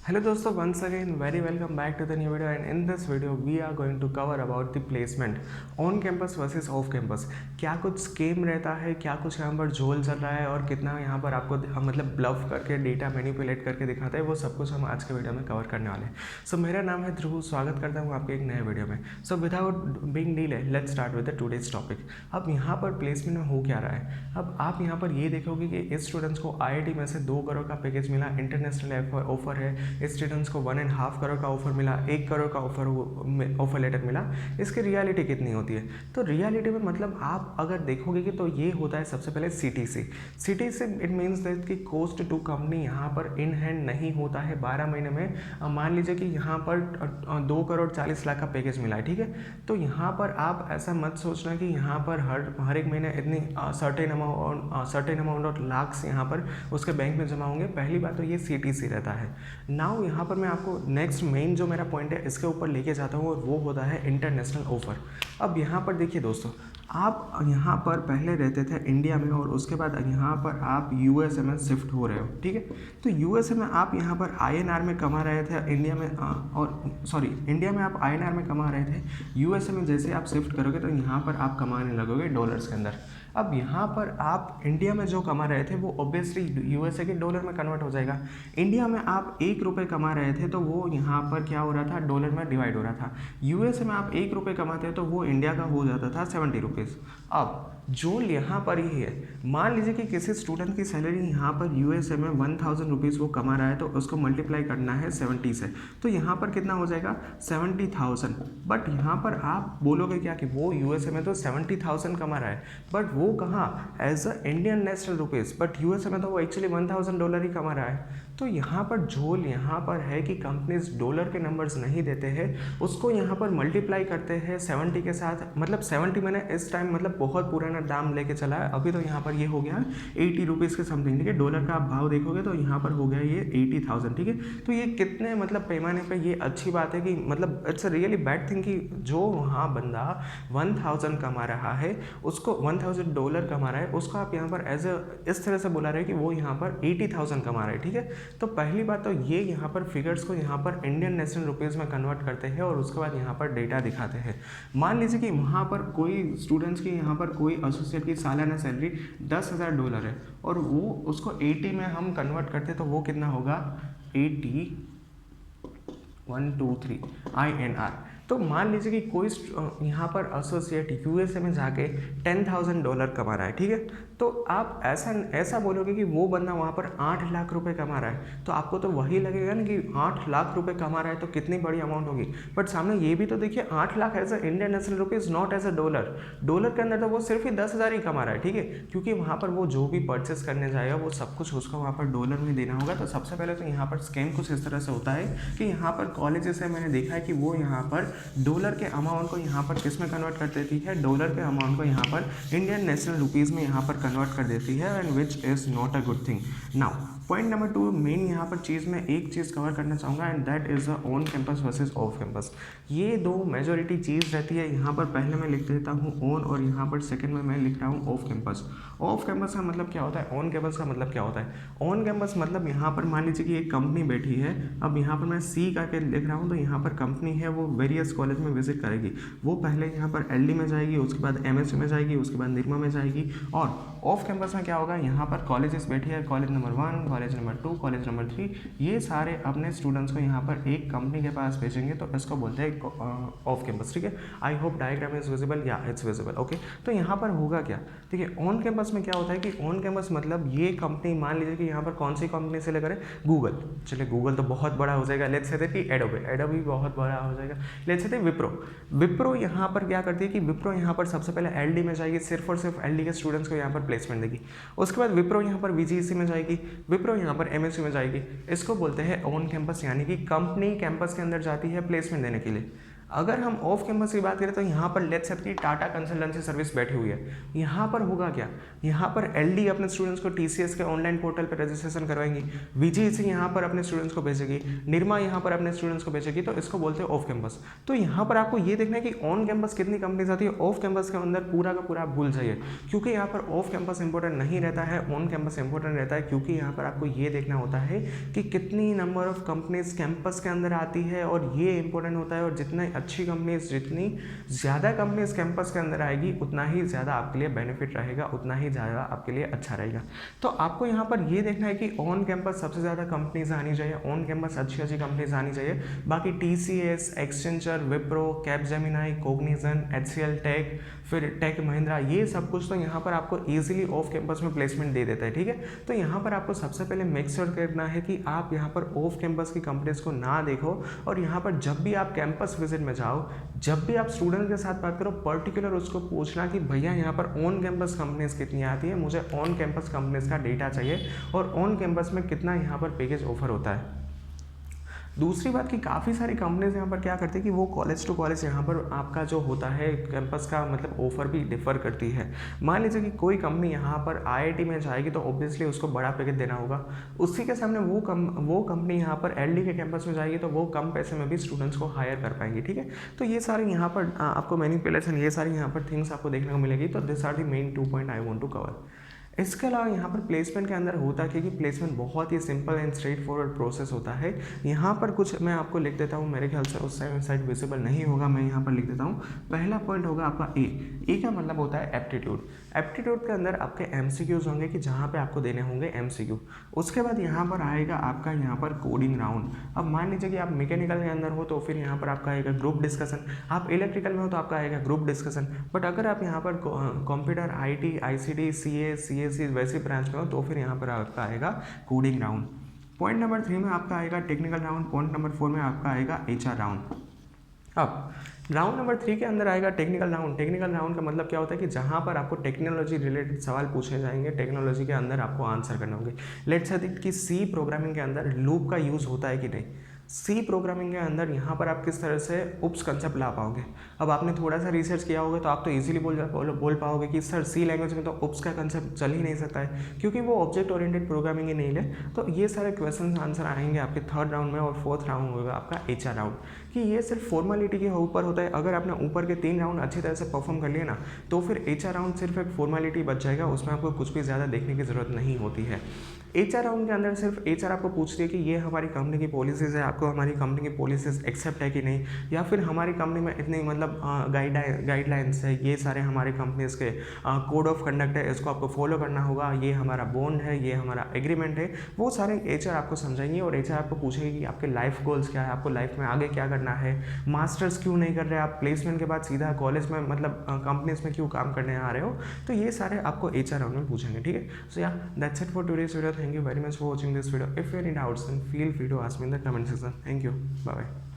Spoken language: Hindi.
Hello दोस्तों, once again very welcome back to the new video, and in this video we are going to cover about the placement on campus versus off campus। क्या कुछ स्कीम रहता है, क्या कुछ यहाँ पर झोल चल रहा है और कितना यहाँ पर आपको मतलब ब्लफ करके डेटा मैनिपुलेट करके दिखाता है, वो सब कुछ हम आज के वीडियो में कवर करने वाले हैं। सो मेरा नाम है ध्रुव, स्वागत करता हूँ आपके एक नए वीडियो में। So without being delay let's start with the today's topic. अब यहाँ पर प्लेसमेंट में हो क्या रहा है, अब आप यहाँ पर ये देखोगे कि इस स्टूडेंट्स को IIT में से 2 करोड़ का पैकेज मिला, इंटरनेशनल ऑफर है। स्टूडेंट्स को 1.5 करोड़ का ऑफर मिला, 1 करोड़ का ऑफर लेटर मिला। इसकी रियलिटी कितनी होती है? तो रियलिटी में मतलब आप अगर देखोगे कि तो ये होता है सबसे पहले CTC इट मीन्स दैट कि कॉस्ट टू कंपनी यहाँ पर इन हैंड नहीं होता है 12 महीने में। मान लीजिए कि यहाँ पर 2 करोड़ 40 लाख का पैकेज मिला है, ठीक है। तो यहाँ पर आप ऐसा मत सोचना कि यहाँ पर हर एक महीने इतनी सर्टेन अमाउंट ऑफ लाख्स यहाँ पर उसके बैंक में जमा होंगे। पहली बात तो ये CTC रहता है। नाउ यहाँ पर मैं आपको नेक्स्ट मेन जो मेरा पॉइंट है इसके ऊपर लेके जाता हूँ और वो होता है इंटरनेशनल ऑफर। अब यहाँ पर देखिए दोस्तों, आप यहाँ पर पहले रहते थे इंडिया में और उसके बाद यहाँ पर आप USA में शिफ्ट हो रहे हो, ठीक है। तो USA में आप यहाँ पर INR में कमा रहे थे, इंडिया में इंडिया में आप INR में कमा रहे थे। USA में जैसे आप शिफ्ट करोगे तो यहाँ पर आप कमाने लगोगे डॉलर्स के अंदर। अब यहाँ पर आप इंडिया में जो कमा रहे थे वो ऑब्वियसली USA के डॉलर में कन्वर्ट हो जाएगा। इंडिया में आप 1 रुपये कमा रहे थे तो वो यहाँ पर क्या हो रहा था, डॉलर में डिवाइड हो रहा था। USA में आप 1 रुपये कमाते हैं तो वो इंडिया का हो जाता था 70 रुपीज़। अब जो यहाँ पर ही है, मान लीजिए कि किसी स्टूडेंट की सैलरी यहाँ पर USA में 1000 रुपीज़ वो कमा रहा है तो उसको मल्टीप्लाई करना है 70 से, तो यहाँ पर कितना हो जाएगा 70,000। बट यहाँ पर आप बोलोगे क्या कि वो USA में तो 70,000 कमा रहा है, बट वो कहाँ as a Indian national rupees, but USA में तो वो एक्चुअली $1000 ही कमा रहा है। तो यहाँ पर झोल यहाँ पर है कि कंपनीज डॉलर के नंबर्स नहीं देते हैं, उसको यहाँ पर मल्टीप्लाई करते हैं 70 के साथ। मतलब 70 मैंने इस टाइम मतलब बहुत पुराना दाम लेके चला है, अभी तो यहाँ पर ये हो गया 80 रुपीज़ के समथिंग, ठीक है। डॉलर का आप भाव देखोगे तो यहाँ पर हो गया ये 80,000, ठीक है। तो ये कितने मतलब पैमाने पे ये अच्छी बात है कि मतलब it's a really bad thing कि जो वहाँ बंदा 1000 कमा रहा है, उसको $1000 कमा रहा है, उसको आप यहाँ पर एज इस तरह से बुला रहे हैं कि वो यहाँ पर 80,000 कमा रहा है, ठीक है। तो पहली बात तो ये यहाँ पर फिगर्स को यहाँ पर इंडियन नेशनल रुपीज़ में कन्वर्ट करते हैं और उसके बाद यहाँ पर डेटा दिखाते हैं। मान लीजिए कि वहाँ पर कोई स्टूडेंट्स की यहाँ पर कोई एसोसिएट की सालाना सैलरी $10,000 है और वो उसको 80 में हम कन्वर्ट करते तो वो कितना होगा 80 123 INR। तो मान लीजिए कि कोई यहाँ पर एसोसिएट USA में जाके $10,000 कमा रहा है, ठीक है। तो आप ऐसा बोलोगे कि वो बंदा वहाँ पर 8 लाख रुपए कमा रहा है, तो आपको तो वही लगेगा ना कि 8 लाख रुपए कमा रहा है तो कितनी बड़ी अमाउंट होगी। बट सामने ये भी तो देखिए 8 lakh as a Indian national rupees, not as a dollar के अंदर तो वो सिर्फ ही 10,000 ही कमा रहा है, ठीक है। क्योंकि वहाँ पर वो जो भी परचेस करने जाएगा वो सब कुछ उसको वहाँ पर डॉलर में देना होगा। तो सबसे पहले तो यहाँ पर स्कैम कुछ इस तरह से होता है कि यहाँ पर कॉलेजेस है, मैंने देखा है कि वो यहाँ पर डॉलर के अमाउंट को यहाँ पर किस में कन्वर्ट कर देती है, डॉलर के अमाउंट को यहाँ पर इंडियन नेशनल रुपीज़ में यहाँ पर कन्वर्ट कर देती है, and which is not a good thing. Now point number 2 main यहाँ पर चीज़ में एक चीज़ कवर करना चाहूँगा, and that is the on campus versus off campus. ये 2 मेजॉरिटी चीज़ रहती है। यहाँ पर पहले मैं लिख देता हूँ ऑन और यहाँ पर सेकंड में मैं लिख रहा हूँ ऑफ कैंपस। ऑफ कैंपस का मतलब क्या होता है, ऑन कैंपस का मतलब क्या होता है। ऑन कैंपस मतलब यहाँ पर मान लीजिए कि एक कंपनी बैठी है, अब यहाँ पर मैं C करके लिख रहा हूँ, तो यहाँ पर कंपनी है वो वेरियस कॉलेज में विजिट करेगी। वो पहले यहाँ पर LD में जाएगी, उसके बाद MSc में जाएगी, उसके बाद निरमा में जाएगी। और ऑफ कैंपस में क्या होगा, यहाँ पर कॉलेजेस बैठी है, college number 1, college number 2, college number 3, ये सारे अपने स्टूडेंट्स को यहाँ पर एक कंपनी के पास भेजेंगे, तो इसको बोलते हैं ऑफ कैंपस, ठीक है। I hope diagram is visible, या इट्स विजिबल, ओके। तो यहाँ पर होगा क्या, ठीक है। ऑन कैंपस में क्या होता है कि ऑन कैंपस मतलब ये कंपनी, मान लीजिए कि यहाँ पर कौन सी कंपनी से लेकर गूगल, चलिए गूगल तो बहुत बड़ा हो जाएगा, लेट्स से कि एडोबी बहुत बड़ा हो जाएगा, लेट्स से विप्रो यहाँ पर क्या करती है कि विप्रो यहाँ पर सबसे पहले LD में जाएगी, सिर्फ और सिर्फ LD के स्टूडेंट्स को यहाँ पर प्लेसमेंट देगी। उसके बाद विप्रो यहाँ पर VGC में जाएगी, विप्रो यहाँ पर MSc में जाएगी। इसको बोलते हैं ऑन कैंपस, यानी कि कंपनी कैंपस के अंदर जाती है प्लेसमेंट देने के लिए। अगर हम ऑफ कैंपस की बात करें तो यहाँ पर लेट्स से कि टाटा कंसल्टेंसी सर्विस बैठी हुई है। यहाँ पर होगा क्या, यहाँ पर एलडी अपने स्टूडेंट्स को टीसीएस के ऑनलाइन पोर्टल पर रजिस्ट्रेशन करवाएंगी, वीजीसी यहाँ पर अपने स्टूडेंट्स को भेजेगी, निरमा यहाँ पर अपने स्टूडेंट्स को भेजेगी, तो इसको बोलते हैं ऑफ कैंपस। तो यहाँ पर आपको ये देखना है कि ऑन कैंपस कितनी कंपनीज आती है, ऑफ कैंपस के अंदर पूरा का पूरा आप भूल जाइए, क्योंकि यहाँ पर ऑफ कैंपस इंपॉर्टेंट नहीं रहता है, ऑन कैंपस इंपॉर्टेंट रहता है, क्योंकि यहाँ पर आपको ये देखना होता है कि कितनी नंबर ऑफ कंपनीज कैंपस के अंदर आती है, और ये इंपॉर्टेंट होता है। और जितनी अच्छी कंपनीज, जितनी ज़्यादा कंपनीज कैंपस के अंदर आएगी, उतना ही ज़्यादा आपके लिए बेनिफिट रहेगा, उतना ही ज़्यादा आपके लिए अच्छा रहेगा। तो आपको यहाँ पर ये देखना है कि ऑन कैंपस सबसे ज़्यादा कंपनीज आनी चाहिए, ऑन कैंपस अच्छी अच्छी कंपनीज आनी चाहिए। बाकी TCS, Accenture, Wipro, Capgemini, Cognizant, HCL tech, फिर टेक महिंद्रा, ये सब कुछ तो यहाँ पर आपको ईजिली ऑफ कैंपस में प्लेसमेंट दे देता है, ठीक है। तो यहाँ पर आपको सबसे पहले मेक श्योर करना है कि आप यहाँ पर ऑफ कैंपस की कंपनीज को ना देखो, और यहाँ पर जब भी आप कैंपस विजिट में जाओ, जब भी आप स्टूडेंट के साथ बात करो, पर्टिकुलर उसको पूछना कि भैया यहाँ पर ऑन कैंपस कंपनीज कितनी आती है, मुझे ऑन कैंपस कंपनीज का डेटा चाहिए, और ऑन कैंपस में कितना यहाँ पर पैकेज ऑफर होता है। दूसरी बात कि काफ़ी सारी कंपनीज यहाँ पर क्या करती है कि वो कॉलेज टू कॉलेज यहाँ पर आपका जो होता है कैंपस का मतलब ऑफर भी डिफर करती है। मान लीजिए कि कोई कंपनी यहाँ पर आईआईटी में जाएगी तो ऑब्वियसली उसको बड़ा पैकेज देना होगा, उसी के सामने वो कंपनी यहाँ पर एलडी के कैंपस में जाएगी तो वो कम पैसे में भी स्टूडेंट्स को हायर कर पाएंगी, ठीक है। तो ये सारे यहाँ पर आपको मैनिपुलेशन, ये सारी यहाँ पर थिंग्स आपको देखने को मिलेगी। तो this are the main 2 point I want to cover. इसके अलावा यहाँ पर प्लेसमेंट के अंदर होता है कि प्लेसमेंट बहुत ही simple and straightforward process होता है। यहाँ पर कुछ मैं आपको लिख देता हूँ, मेरे ख्याल से उस साइड विजिबल नहीं होगा, मैं यहाँ पर लिख देता हूँ। पहला पॉइंट होगा आपका ए का मतलब होता है एप्टीट्यूड। एप्टीट्यूड के अंदर आपके एमसीक्यूज होंगे कि जहाँ पे आपको देने होंगे एमसीक्यू। उसके बाद यहाँ पर आएगा आपका यहाँ पर कोडिंग राउंड। अब मान लीजिए कि आप मैकेनिकल के अंदर हो तो फिर यहाँ पर आपका आएगा ग्रुप डिस्कशन, आप इलेक्ट्रिकल में हो तो आपका आएगा ग्रुप डिस्कशन। बट अगर आप यहाँ पर कंप्यूटर, आईटी, आईसीटी, सीएससी वैसी ब्रांच में हो तो फिर यहाँ पर आपका आएगा कोडिंग राउंड। पॉइंट नंबर 3 में आपका आएगा टेक्निकल राउंड। पॉइंट नंबर 4 में आपका आएगा एचआर राउंड। अब राउंड नंबर 3 के अंदर आएगा टेक्निकल राउंड। टेक्निकल राउंड का मतलब क्या होता है कि जहाँ पर आपको टेक्नोलॉजी रिलेटेड सवाल पूछे जाएंगे, टेक्नोलॉजी के अंदर आपको आंसर करने होंगे। लेट्स से कि सी प्रोग्रामिंग के अंदर लूप का यूज़ होता है कि नहीं, सी प्रोग्रामिंग के अंदर यहाँ पर आप किस तरह से उप्स कंसेप्ट ला पाओगे। अब आपने थोड़ा सा रिसर्च किया होगा तो आप तो इजीली बोल पाओगे कि सर सी लैंग्वेज में तो उप्स का कंसेप्ट चल ही नहीं सकता है, क्योंकि वो ऑब्जेक्ट ओरिएंटेड प्रोग्रामिंग ही नहीं है। तो ये सारे क्वेश्चन आंसर आएंगे आपके 3rd राउंड में। और 4th राउंड होगा आपका एचआर राउंड, कि ये सिर्फ फॉर्मेलिटी के ऊपर होता है। अगर आपने ऊपर के 3 राउंड अच्छी तरह से परफॉर्म कर लिए ना, तो फिर एचआर राउंड सिर्फ एक फॉर्मेलिटी बच जाएगा, उसमें आपको कुछ भी ज़्यादा देखने की ज़रूरत नहीं होती है। एचआर राउंड के अंदर सिर्फ एचआर आपको पूछती है कि ये हमारी कंपनी की पॉलिसीज़ है, आपको हमारी कंपनी की पॉलिसीज़ एक्सेप्ट है कि नहीं, या फिर हमारी कंपनी में इतनी मतलब गाइडलाइंस है, ये सारे हमारे कंपनीज के कोड ऑफ कंडक्ट है, इसको आपको फॉलो करना होगा, ये हमारा बॉन्ड है, ये हमारा एग्रीमेंट है। वो सारे एचआर आपको समझाएंगे और एचआर आपको पूछेगी कि आपके लाइफ गोल्स क्या है, आपको लाइफ में आगे क्या करना है, मास्टर्स क्यों नहीं कर रहे, आप प्लेसमेंट के बाद सीधा कॉलेज में मतलब कंपनीज में क्यों काम करने आ रहे हो। तो ये सारे आपको एचआर राउंड में पूछेंगे, ठीक है। सो या that's it for today's video. Thank you very much for watching this video. If you have any doubts then feel free to ask me in the comment section. Thank you. Bye bye.